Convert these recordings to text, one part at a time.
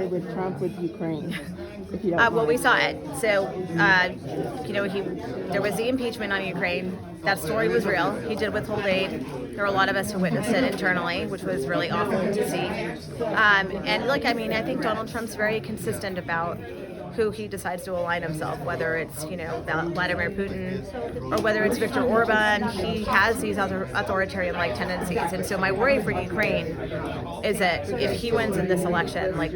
started with Trump with Ukraine? If you don't Well, we mind. saw it. So, there was the impeachment on Ukraine. That story was real. He did withhold aid. There were a lot of us who witnessed it internally, which was really awful to see. And look, I mean, I think Donald Trump's very consistent about who he decides to align himself, whether it's Vladimir Putin or whether it's Viktor Orban. He has these other authoritarian-like tendencies, and so my worry for Ukraine is that if he wins in this election, like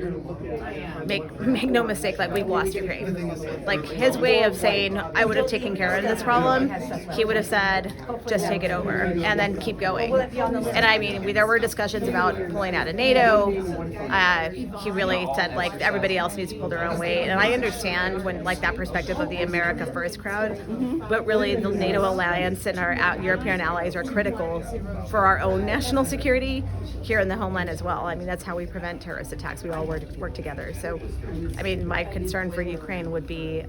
make no mistake, like we've lost Ukraine. Like his way of saying, I would have taken care of this problem, he would have said, just take it over and then keep going. And I mean, there were discussions about pulling out of NATO. He really said like everybody else needs to pull their own weight, and I understand when like that perspective of the America First crowd, but really the NATO alliance and our European allies are critical for our own national security here in the homeland as well. I mean, that's how we prevent terrorist attacks. We all work together. So, I mean, my concern for Ukraine would be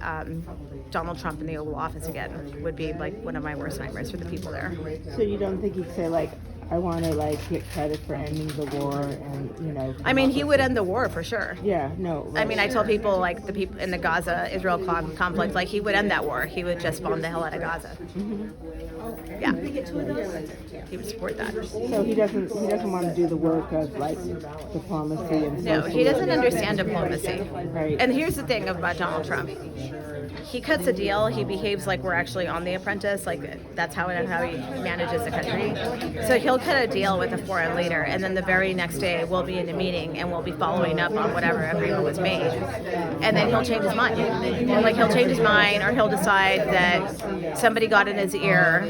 Donald Trump in the Oval Office again would be like one of my worst nightmares for the people there. So you don't think he'd say like, I want to like get credit for ending the war, and I mean, he would end the war for sure. Yeah, no. Right. I mean, I tell people like the people in the Gaza-Israel conflict, like he would end that war. He would just bomb the hell out of Gaza. Yeah, he would support that. So he doesn't want to do the work of like diplomacy and No, he doesn't understand diplomacy. Right. And here's the thing about Donald Trump. He cuts a deal. He behaves like we're actually on The Apprentice. Like that's how he manages the country. So he'll cut a deal with a foreign leader, and then the very next day we'll be in a meeting and we'll be following up on whatever agreement was made. And then he'll change his mind. Like he'll change his mind, or he'll decide that somebody got in his ear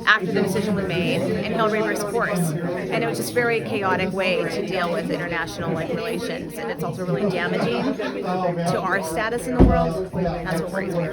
after the decision was made, and he'll reverse course. And it was just a very chaotic way to deal with international relations, and it's also really damaging to our status in the world. That's what worries me.